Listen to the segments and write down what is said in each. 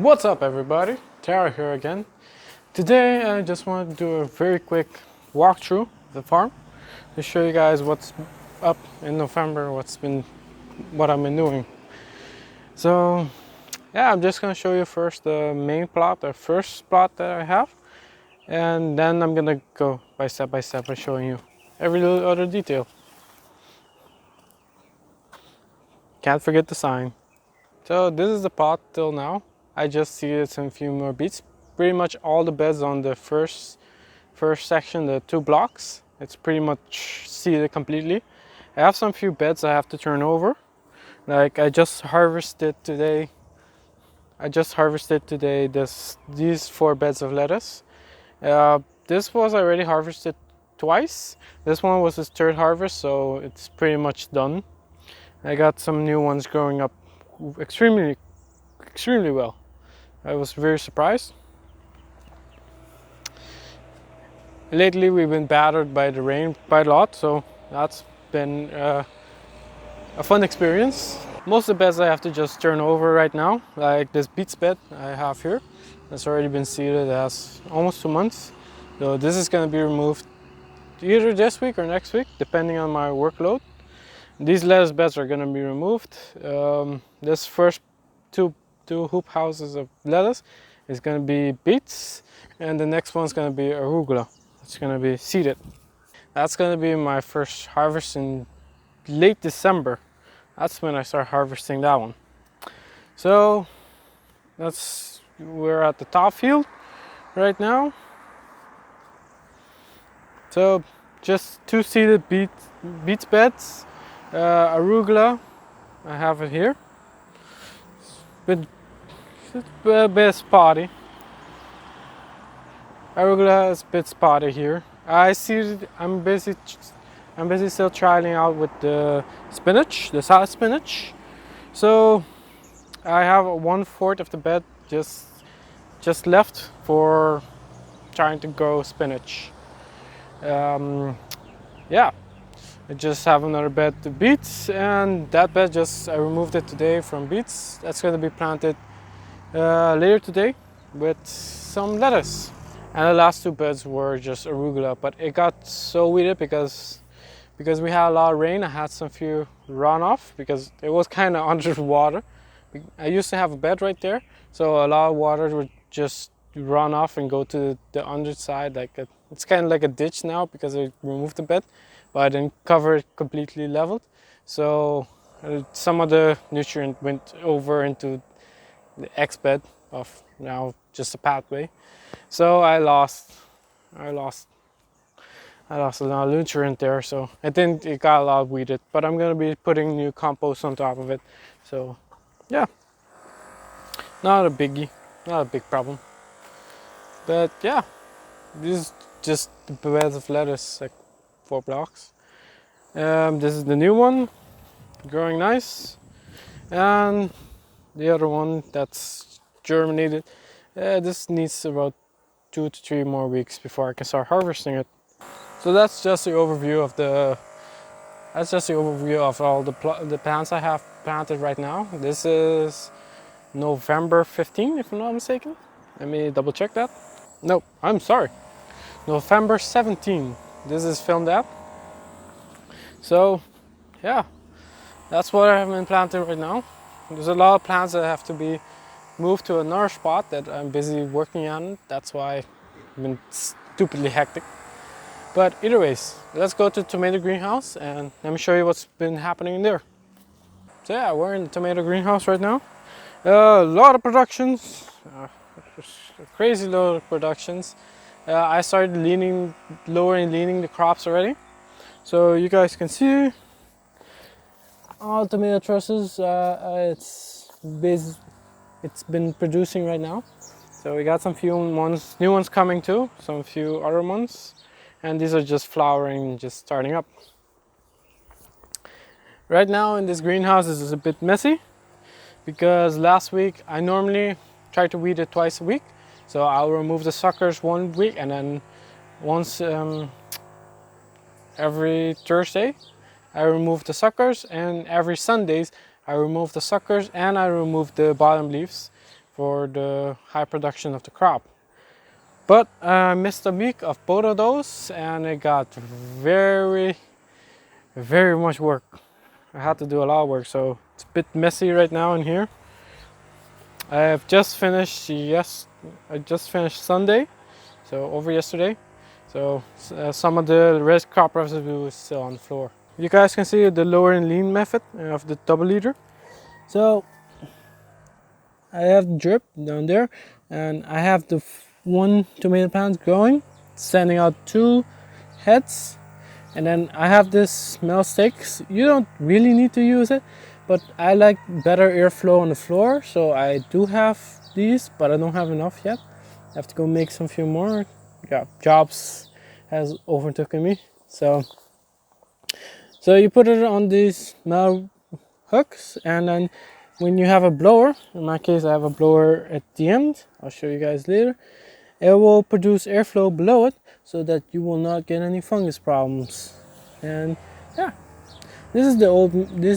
What's up everybody, Tara here again. Today I just want to do a very quick walkthrough of the farm to show you guys what's up in November, what I've been doing. So yeah, I'm just gonna show you first the main plot, the first plot that I have, and then I'm gonna go by step by showing you every little other detail. Can't forget the sign. So this is the plot till now. I just seeded some few more beets. Pretty much all the beds on the first section, the 2 blocks, it's pretty much seeded completely. I have some few beds I have to turn over. Like I just harvested today these 4 beds of lettuce. This was already harvested twice. This one was his 3rd harvest, so it's pretty much done. I got some new ones growing up extremely well. I was very surprised. Lately we've been battered by the rain quite a lot, so that's been a fun experience. Most of the beds I have to just turn over right now, like this beets bed I have here. That's already been seeded, it has almost 2 months. So this is going to be removed either this week or next week, depending on my workload. These lettuce beds are going to be removed. This first two hoop houses of lettuce is going to be beets, and the next one's going to be arugula. It's going to be seeded. That's going to be my first harvest in late December. That's when I start harvesting that one. So we're at the top field right now. So just 2 seeded beets beds. Arugula, I have it here. It's a bit spotty. Arugula is a bit spotty here. I'm busy still trialing out with the spinach, the salad spinach. So I have 1/4 of the bed just left for trying to grow spinach. Yeah, I just have another bed of beets, and that bed I removed it today from beets. That's going to be planted later today with some lettuce. And the last 2 beds were just arugula, but it got so weeded because we had a lot of rain. I had some few runoff because it was kind of under the water. I used to have a bed right there, so a lot of water would just run off and go to the underside. It's kind of like a ditch now because I removed the bed, but I didn't cover it completely leveled. So some of the nutrient went over into the X bed of now just a pathway. So I lost a lot of nutrient there, so it got a lot weeded, but I'm gonna be putting new compost on top of it. So yeah, not a biggie, not a big problem. But yeah, this is just the beds of lettuce, like 4 blocks. This is the new one, growing nice, and the other one that's germinated. This needs about 2 to 3 more weeks before I can start harvesting it. So that's just the overview of all the plants I have planted right now. This is November 15, if I'm not mistaken. Let me double check that. No, I'm sorry. November 17. This is filmed at. So yeah, that's what I have been planting right now. There's a lot of plants that have to be moved to another spot that I'm busy working on. That's why I've been stupidly hectic. But either ways, let's go to the tomato greenhouse and let me show you what's been happening in there. So yeah, we're in the tomato greenhouse right now. A lot of productions, a crazy load of productions. I started leaning the crops already. So you guys can see all tomato trusses. It's been producing right now. So we got some new ones coming too, some few other ones. And these are just flowering, just starting up. Right now in this greenhouse this is a bit messy because last week I normally try to weed it twice a week. So I'll remove the suckers 1 week, and then once every Thursday I remove the suckers, and every Sundays I remove the suckers and I remove the bottom leaves for the high production of the crop. But I missed a week of both of those, and it got very much work. I had to do a lot of work, so it's a bit messy right now in here. I've just finished, I just finished Sunday, so over yesterday. So some of the red crop residue is still on the floor. You guys can see the lower and lean method of the double leader. So I have drip down there, and I have the one tomato plant growing, sending out 2 heads, and then I have this smell sticks. You don't really need to use it, but I like better airflow on the floor, so I do have these, but I don't have enough yet. I have to go make some few more. Yeah, jobs has overtaken me. So you put it on these metal hooks, and then when you have a blower, in my case I have a blower at the end, I'll show you guys later, it will produce airflow below it so that you will not get any fungus problems. And yeah, this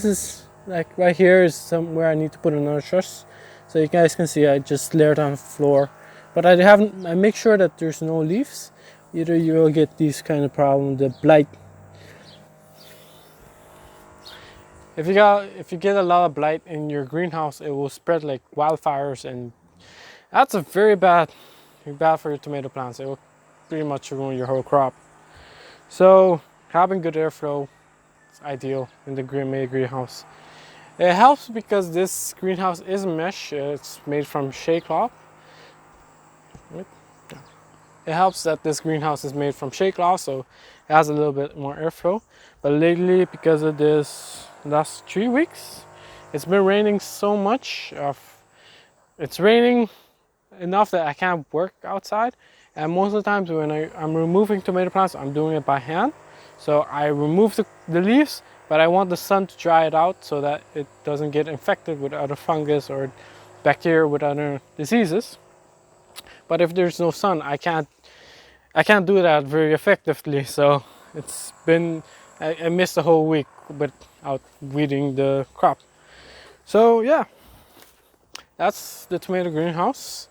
is like right here is somewhere I need to put another truss. So you guys can see I just layered on the floor, but I make sure that there's no leaves. Either you will get these kind of problems, the blight. If you get a lot of blight in your greenhouse, it will spread like wildfires, and that's a very bad for your tomato plants. It will pretty much ruin your whole crop. So having good airflow is ideal in the made greenhouse. It helps because this greenhouse is mesh. It's made from shea cloth. It helps that this greenhouse is made from shea cloth, so it has a little bit more airflow. But lately, because of this last 3 weeks, it's been raining so much. It's raining enough that I can't work outside, and most of the times when I'm removing tomato plants, I'm doing it by hand. So I remove the leaves, but I want the sun to dry it out so that it doesn't get infected with other fungus or bacteria with other diseases. But if there's no sun, I can't do that very effectively. So it's been, I missed a whole week without weeding the crop. So yeah, that's the tomato greenhouse.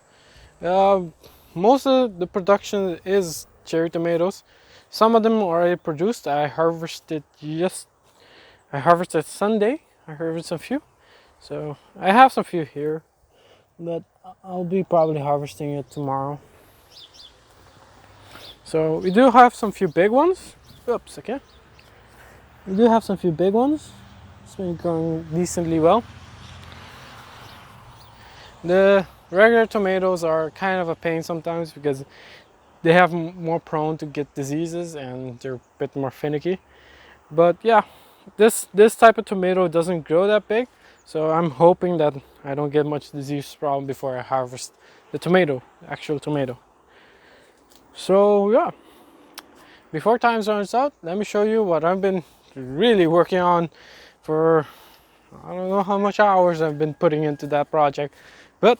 Most of the production is cherry tomatoes. Some of them are already produced. I harvested Sunday. I harvested a few. So I have some few here, but I'll be probably harvesting it tomorrow. So we do have some few big ones. Oops, okay. We do have some few big ones. It's been going decently well. The regular tomatoes are kind of a pain sometimes because they have more prone to get diseases and they're a bit more finicky. But yeah, this type of tomato doesn't grow that big, so I'm hoping that I don't get much disease problem before I harvest the actual tomato. So yeah, before time runs out, let me show you what I've been really working on for, I don't know how much hours I've been putting into that project, but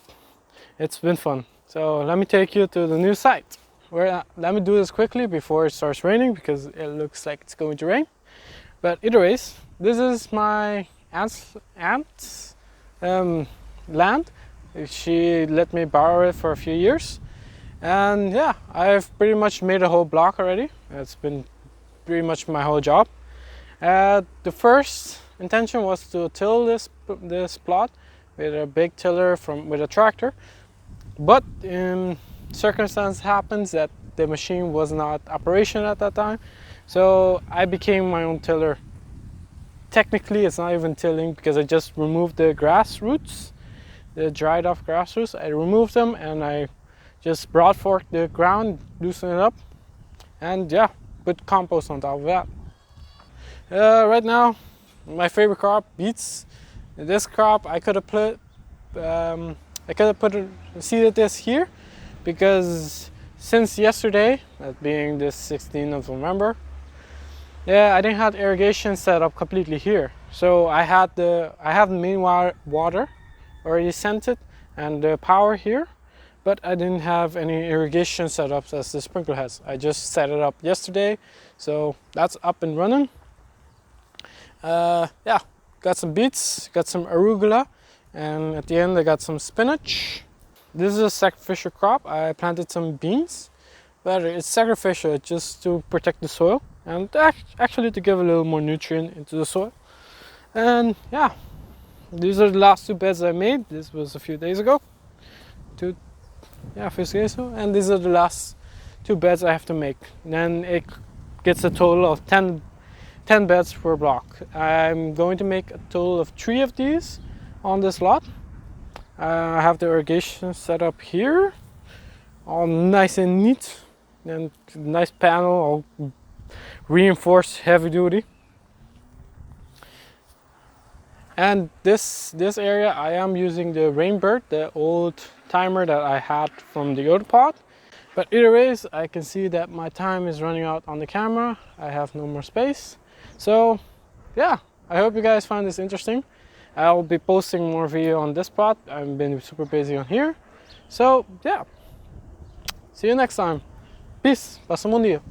it's been fun. So let me take you to the new site. Let me do this quickly before it starts raining because it looks like it's going to rain. But either ways, this is my aunt's land. She let me borrow it for a few years. And yeah, I've pretty much made a whole block already. It's been pretty much my whole job. The first intention was to till this plot with a big tiller with a tractor. But circumstance happens that the machine was not operational at that time, so I became my own tiller. Technically it's not even tilling because I just removed the grass roots, the dried off grass roots. I removed them and I just broad forked the ground, loosen it up, and yeah, put compost on top of that. Right now my favorite crop, beets. This crop I could have seeded this here, because since yesterday, that being the 16th of November, yeah, I didn't have irrigation set up completely here. So I have the main water already sent it and the power here, but I didn't have any irrigation setups as the sprinkler has. I just set it up yesterday, so that's up and running. Yeah, got some beets, got some arugula, and at the end I got some spinach. This is a sacrificial crop. I planted some beans, but it's sacrificial just to protect the soil and actually to give a little more nutrient into the soil. And yeah, these are the last two beds I made. This was a few days ago. A few days ago. And these are the last two beds I have to make. Then it gets a total of 10 beds per block. I'm going to make a total of 3 of these on this lot. I have the irrigation set up here, all nice and neat, and nice panel, all reinforced, heavy duty. And this area I am using the Rainbird, the old timer that I had from the other pod. But either ways, I can see that my time is running out on the camera. I have no more space. So yeah, I hope you guys find this interesting. I'll be posting more video on this pod. I've been super busy on here. So yeah, see you next time. Peace. Passa um bom dia.